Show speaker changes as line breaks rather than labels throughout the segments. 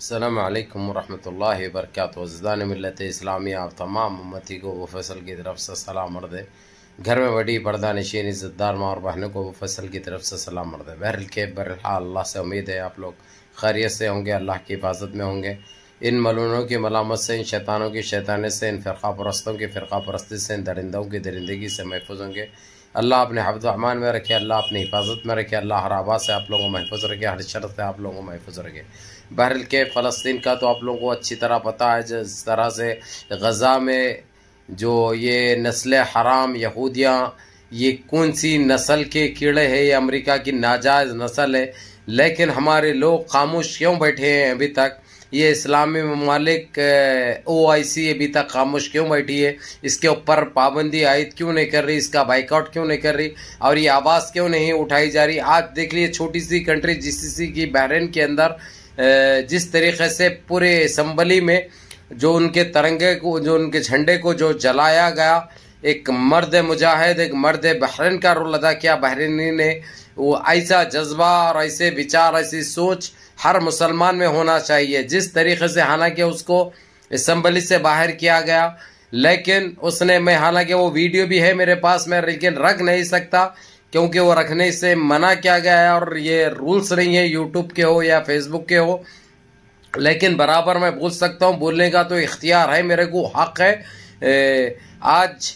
अस्सलामु अलैकुम वरहमतुल्लाहि वबरकातुहू। अज़ीज़ान मिल्लत इस्लामिया और तमाम उम्मती को वो फैसल की तरफ से सलाम अर्ज़ है। घर में बड़ी पर्दा नशीन इज़्ज़तदार माँ और बहनों को वो फैसल की तरफ से सलाम अर्ज़ है। बहरहाल अल्लाह से उम्मीद है आप लोग खैरियत से होंगे, अल्लाह की हिफाजत में होंगे। इन मलूनों की मलामत से, इन शैतानों की शैतानी से, इन फ़िरक़ा परस्तों की फ़िरक़ा परस्ती से, इन दरिंदों की दरिंदगी से महफूज होंगे। अल्लाह अपने हिफ्ज़ व अमान में रखे, अल्लाह अपनी हिफाजत में रखे, अल्लाह हर आबाद से आप लोगों को महफूज रखे, हर शर से आप लोगों को महफूज रखे। बहरहाल के फ़लस्तीन का तो आप लोगों को अच्छी तरह पता है, जिस तरह से गज़ा में जो ये नस्ल हराम यहूदियाँ, ये कौन सी नस्ल के कीड़े हैं, ये अमेरिका की नाजायज़ नस्ल है। लेकिन हमारे लोग खामोश क्यों बैठे हैं अभी तक? ये इस्लामी ममालिक OIC अभी तक खामोश क्यों बैठी है? इसके ऊपर पाबंदी आयद क्यों नहीं कर रही? इसका बाइकआउट क्यों नहीं कर रही? और ये आवाज़ क्यों नहीं उठाई जा रही? आज देख लीजिए, छोटी सी कंट्री GCC की बहरीन के अंदर जिस तरीके से पूरे असम्बली में जो उनके तिरंगे को, जो उनके झंडे को जो जलाया गया, एक मर्द मुजाहिद, एक मर्द बहरीन का रोल अदा किया। बहरीनी ने वो ऐसा जज्बा और ऐसे विचार, ऐसी सोच हर मुसलमान में होना चाहिए। जिस तरीके से हालांकि उसको असम्बली से बाहर किया गया, लेकिन उसने, मैं हालांकि वो वीडियो भी है मेरे पास में, लेकिन रख नहीं सकता क्योंकि वो रखने से मना किया गया है और ये रूल्स नहीं है यूट्यूब के हो या फेसबुक के हो। लेकिन बराबर मैं बोल सकता हूँ, बोलने का तो इख्तियार है, मेरे को हक है। आज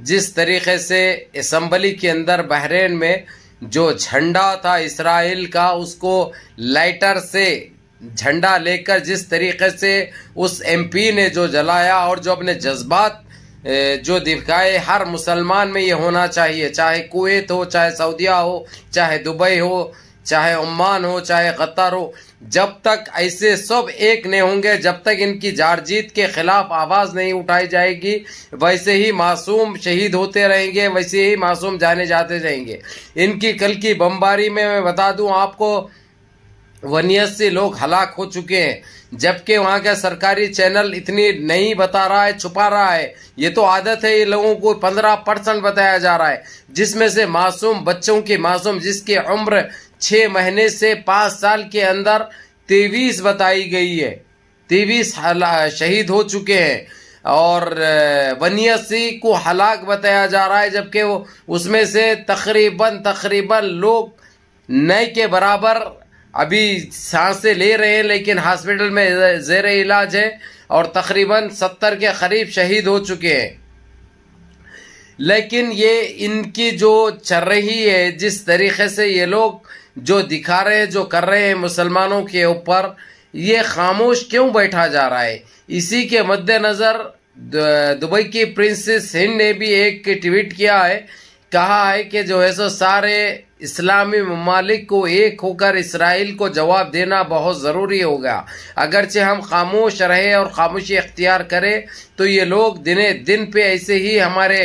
जिस तरीके से असम्बली के अंदर बहरीन में जो झंडा था इसराइल का, उसको लाइटर से झंडा लेकर जिस तरीके से उस MP ने जो जलाया और जो अपने जज्बात जो दिखाए, हर मुसलमान में ये होना चाहिए। चाहे कुवैत हो, चाहे सऊदीया हो, चाहे दुबई हो, चाहे ओमान हो, चाहे कतर हो, जब तक ऐसे सब एक नहीं होंगे, जब तक इनकी जारजीत के खिलाफ आवाज़ नहीं उठाई जाएगी, वैसे ही मासूम शहीद होते रहेंगे, वैसे ही मासूम जाने जाते जाएंगे। इनकी कल की बमबारी में मैं बता दूं आपको, 81 लोग हलाक हो चुके हैं, जबकि वहाँ का सरकारी चैनल इतनी नहीं बता रहा है, छुपा रहा है। ये तो आदत है, ये लोगों को 15% बताया जा रहा है, जिसमें से मासूम बच्चों की, मासूम जिसकी उम्र 6 महीने से 5 साल के अंदर 23 बताई गई है। 23 शहीद हो चुके हैं और 81 को हलाक बताया जा रहा है, जबकि वो उसमें से तकरीबन लोग नए के बराबर अभी सांसें ले रहे हैं, लेकिन हॉस्पिटल में ज़ेर इलाज है और तकरीबन 70 के करीब शहीद हो चुके हैं। लेकिन ये इनकी जो चल रही है, जिस तरीके से ये लोग जो दिखा रहे हैं, जो कर रहे हैं मुसलमानों के ऊपर, ये खामोश क्यों बैठा जा रहा है? इसी के मद्देनज़र दुबई की प्रिंसेस हिंद ने भी एक ट्वीट किया है, कहा है कि जो है सो सारे इस्लामी ममालिक को एक होकर इसराइल को जवाब देना बहुत ज़रूरी होगा। अगरचे हम खामोश रहे और खामोशी इख्तियार करें तो ये लोग दिने दिन पे ऐसे ही हमारे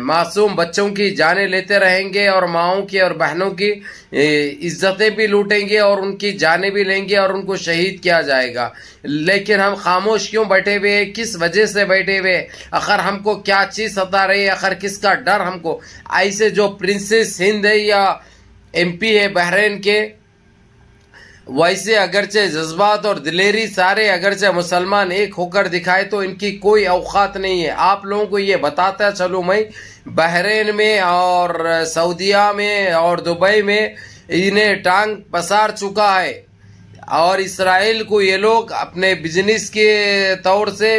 मासूम बच्चों की जानें लेते रहेंगे और माओं की और बहनों की इज्जतें भी लूटेंगे और उनकी जानें भी लेंगे और उनको शहीद किया जाएगा। लेकिन हम खामोश क्यों बैठे हुए? किस वजह से बैठे हुए? आखिर हमको क्या चीज़ सता रही है? आखिर किसका डर हमको? ऐसे जो प्रिंसेस हिंद है या MP है बहरीन के, वैसे अगरचे जज्बात और दिलेरी सारे अगरचे मुसलमान एक होकर दिखाए तो इनकी कोई औकात नहीं है। आप लोगों को ये बताता चलूँ मैं, बहरीन में और सऊदीया में और दुबई में इन्हें टांग पसार चुका है और इसराइल को ये लोग अपने बिजनेस के तौर से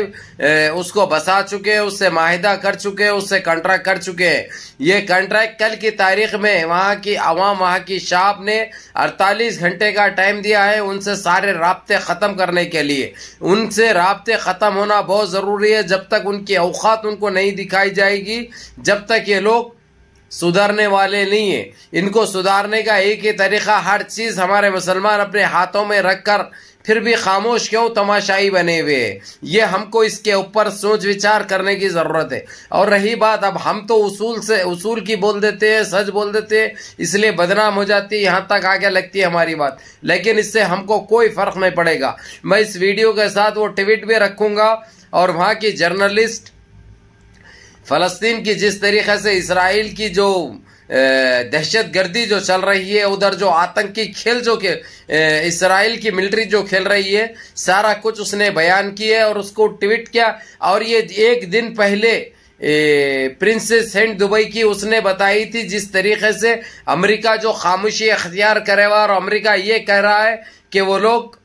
उसको बसा चुके हैं, उससे माहिदा कर चुके हैं, उससे कॉन्ट्रैक्ट कर चुके हैं। ये कॉन्ट्रैक्ट कल की तारीख में वहाँ की आवाम, वहाँ की शाब ने 48 घंटे का टाइम दिया है उनसे सारे राब्ते ख़त्म करने के लिए। उनसे राब्ते ख़त्म होना बहुत ज़रूरी है। जब तक उनकी औकात उनको नहीं दिखाई जाएगी, जब तक ये लोग सुधरने वाले नहीं है। इनको सुधारने का एक ही तरीका, हर चीज़ हमारे मुसलमान अपने हाथों में रखकर फिर भी खामोश क्यों तमाशाई बने हुए हैं, ये हमको इसके ऊपर सोच विचार करने की ज़रूरत है। और रही बात, अब हम तो उसूल की बोल देते हैं, सच बोल देते हैं, इसलिए बदनाम हो जाती है, यहाँ तक आगे लगती है हमारी बात, लेकिन इससे हमको कोई फ़र्क नहीं पड़ेगा। मैं इस वीडियो के साथ वो ट्वीट भी रखूँगा और वहाँ की जर्नलिस्ट फ़लस्तीन की जिस तरीक़े से इसराइल की जो दहशतगर्दी जो चल रही है, उधर जो आतंकी खेल जो के इसराइल की मिलिट्री जो खेल रही है, सारा कुछ उसने बयान किया और उसको ट्वीट किया। और ये एक दिन पहले प्रिंसेस हिंद दुबई की उसने बताई थी, जिस तरीके से अमेरिका जो खामोशी अख्तियार करे हुआ, और अमेरिका ये कह रहा है कि वो लोग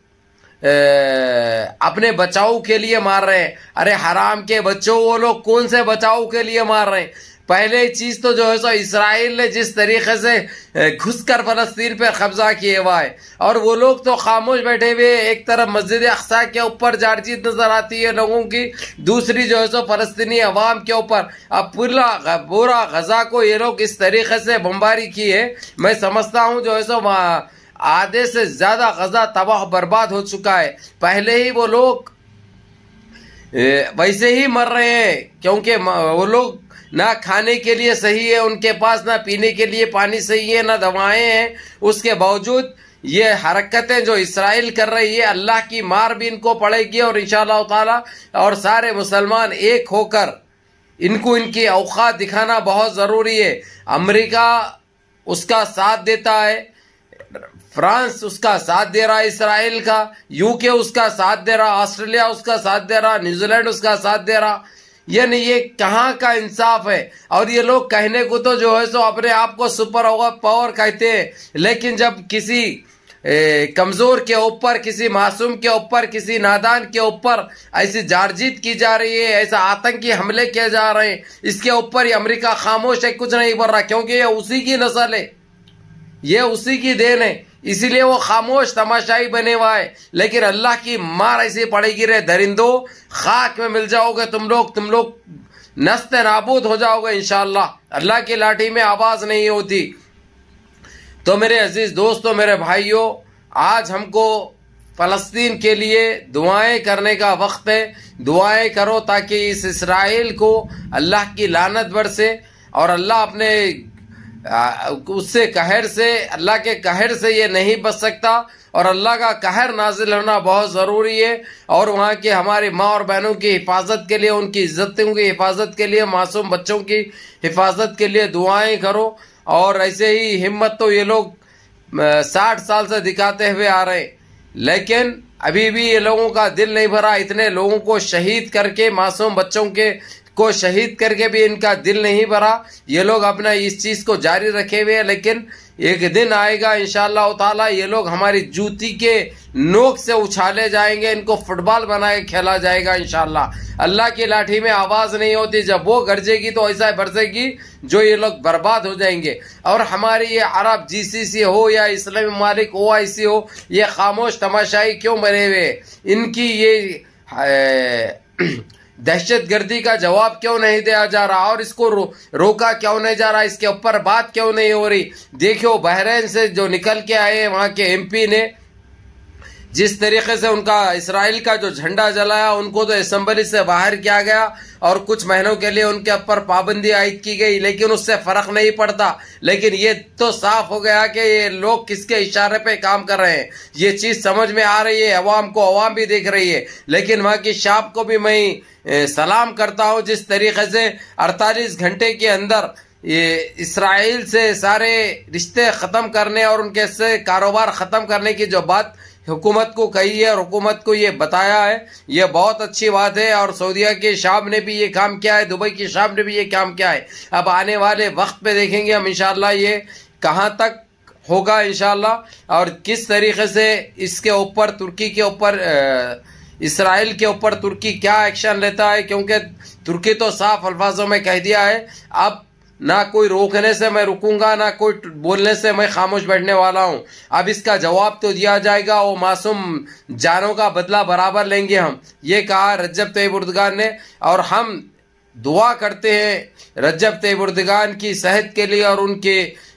अपने बचाव के लिए मार रहे हैं। अरे हराम के बच्चों, वो लोग कौन से बचाव के लिए मार रहे हैं? पहले चीज तो जो है सो इसराइल ने जिस तरीके से घुसकर फलस्तीन पर कब्जा किया हुआ है, और वो लोग तो खामोश बैठे हुए। एक तरफ मस्जिद अक्सा के ऊपर जारजीत नजर आती है लोगों की, दूसरी जो है सो फलस्तीनी अवाम के ऊपर। अब पूरा गजा को ये लोग इस तरीके से बमबारी की है, मैं समझता हूँ जो है सो आधे से ज्यादा गजा तबाह बर्बाद हो चुका है। पहले ही वो लोग वैसे ही मर रहे हैं, क्योंकि वो लोग ना खाने के लिए सही है उनके पास, ना पीने के लिए पानी सही है, ना दवाएं हैं। उसके बावजूद ये हरकतें जो इसराइल कर रही है, अल्लाह की मार भी इनको पड़ेगी। और इंशाअल्लाह ताला और सारे मुसलमान एक होकर इनको इनकी औकात दिखाना बहुत जरूरी है। अमेरिका उसका साथ देता है, फ्रांस उसका साथ दे रहा है इसराइल का, यूके उसका साथ दे रहा, ऑस्ट्रेलिया उसका साथ दे रहा, न्यूजीलैंड उसका साथ दे रहा। यानी ये कहाँ का इंसाफ है? और ये लोग कहने को तो जो है सो अपने आप को सुपर पावर कहते हैं, लेकिन जब किसी कमजोर के ऊपर, किसी मासूम के ऊपर, किसी नादान के ऊपर ऐसी जारजीत की जा रही है, ऐसा आतंकी हमले किए जा रहे हैं, इसके ऊपर ये अमेरिका खामोश है, कुछ नहीं बोल रहा, क्योंकि ये उसी की नस्ल है, ये उसी की देन है, इसीलिए वो खामोश तमाशाई बने हुआ है। लेकिन अल्लाह की मार ऐसी पड़ेगी, रे दरिंदो, खाक में मिल जाओगे तुम लोग नस्ते नाबूद हो जाओगे इंशाअल्लाह। अल्लाह की लाठी में आवाज नहीं होती। तो मेरे अजीज दोस्तों, मेरे भाइयों, आज हमको फलस्तीन के लिए दुआएं करने का वक्त है। दुआएं करो ताकि इस इसराइल को अल्लाह की लानत बरसे, और अल्लाह अपने उससे कहर से, अल्लाह के कहर से ये नहीं बच सकता, और अल्लाह का कहर नाजिल होना बहुत ज़रूरी है। और वहाँ के हमारी माँ और बहनों की हिफाजत के लिए, उनकी इज्जतों की हिफाजत के लिए, मासूम बच्चों की हिफाजत के लिए दुआएं करो। और ऐसे ही हिम्मत तो ये लोग 60 साल से दिखाते हुए आ रहे, लेकिन अभी भी ये लोगों का दिल नहीं भरा। इतने लोगों को शहीद करके, मासूम बच्चों को शहीद करके भी इनका दिल नहीं भरा। ये लोग अपना इस चीज को जारी रखे हुए हैं, लेकिन एक दिन आएगा इंशाअल्लाह ताला ये लोग हमारी जूती के नोक से उछाले जाएंगे, इनको फुटबॉल बना के खेला जाएगा इंशाअल्लाह। अल्लाह की लाठी में आवाज नहीं होती, जब वो गरजेगी तो ऐसा बरसेगी जो ये लोग बर्बाद हो जाएंगे। और हमारी ये अरब GCC हो या इस्लामी ममालिक OIC हो, ये खामोश तमाशाई क्यों बने हुए? इनकी ये दहशतगर्दी का जवाब क्यों नहीं दिया जा रहा, और इसको रोका क्यों नहीं जा रहा, इसके ऊपर बात क्यों नहीं हो रही? देखियो, बहरीन से जो निकल के आए वहां के MP ने जिस तरीके से उनका इसराइल का जो झंडा जलाया, उनको तो असेंबली से बाहर किया गया और कुछ महीनों के लिए उनके ऊपर पाबंदी आयद की गई, लेकिन उससे फर्क नहीं पड़ता। लेकिन ये तो साफ हो गया कि ये लोग किसके इशारे पे काम कर रहे हैं, ये चीज समझ में आ रही है अवाम को, अवाम भी देख रही है। लेकिन वहां की शाप को भी मैं सलाम करता हूं, जिस तरीके से 48 घंटे के अंदर ये इसराइल से सारे रिश्ते खत्म करने और उनके से कारोबार खत्म करने की जो बात हुकूमत को कही है और हुकूमत को ये बताया है, ये बहुत अच्छी बात है। और सऊदीया के शाम ने भी ये काम किया है, दुबई की शाम ने भी ये काम किया है। अब आने वाले वक्त पे देखेंगे हम इंशाअल्लाह ये कहाँ तक होगा इंशाअल्लाह, और किस तरीके से इसके ऊपर तुर्की के ऊपर इसराइल के ऊपर तुर्की क्या एक्शन लेता है, क्योंकि तुर्की तो साफ अल्फाजों में कह दिया है अब ना कोई रोकने से मैं रुकूंगा, ना कोई बोलने से मैं खामोश बैठने वाला हूं। अब इसका जवाब तो दिया जाएगा, वो मासूम जानों का बदला बराबर लेंगे हम, ये कहा रजब तैयब एर्दोगान ने। और हम दुआ करते हैं रजब तैयब एर्दोगान की सेहत के लिए और उनके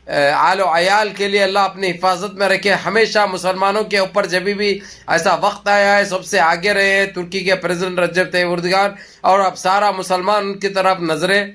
आलो अयाल के लिए, अल्लाह अपनी हिफाजत में रखे। हमेशा मुसलमानों के ऊपर जब भी ऐसा वक्त आया है सबसे आगे रहे हैं तुर्की के प्रेसिडेंट रजब तैयब एर्दोगान, और अब सारा मुसलमान उनकी तरफ नजरें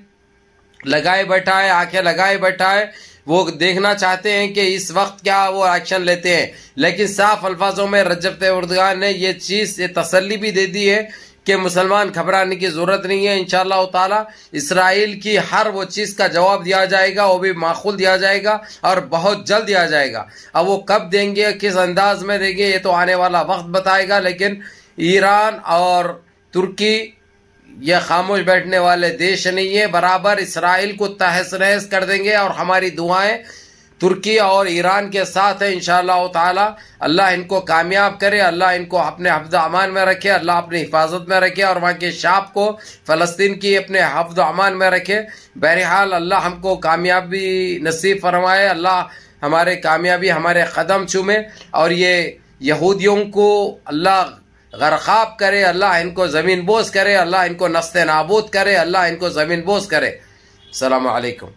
लगाए बैठा है, आंखें लगाए बैठा है। वो देखना चाहते हैं कि इस वक्त क्या वो एक्शन लेते हैं। लेकिन साफ अल्फाजों में रजब तैयब एर्दोगान ने ये चीज, ये तसल्ली भी दे दी है कि मुसलमान घबराने की जरूरत नहीं है। इंशाअल्लाह ताला इसराइल की हर वो चीज का जवाब दिया जाएगा, वो भी माकूल दिया जाएगा और बहुत जल्द दिया जाएगा। अब वो कब देंगे, किस अंदाज में देंगे, ये तो आने वाला वक्त बताएगा। लेकिन ईरान और तुर्की ये खामोश बैठने वाले देश नहीं है, बराबर इसराइल को तहस नहस कर देंगे। और हमारी दुआएं तुर्की और ईरान के साथ है इंशाअल्लाह ताला। अल्लाह इनको कामयाब करे, अल्लाह इनको अपने हफ्ज़ अमान में रखे, अल्लाह अपनी हिफाजत में रखे और वहाँ के शाब को, फ़लस्तीन की अपने हफ्ज़ अमान में रखे। बहरहाल अल्लाह हमको कामयाबी नसीब फरमाए, अल्लाह हमारे कामयाबी हमारे कदम चूमे और ये यहूदियों को अल्लाह गरक़ाब करे, अल्लाह इनको ज़मीन बोस करे, अल्लाह इनको नस्ते नाबूद करे, अल्लाह इनको ज़मीन बोस करे। अस्सलामु अलैकुम।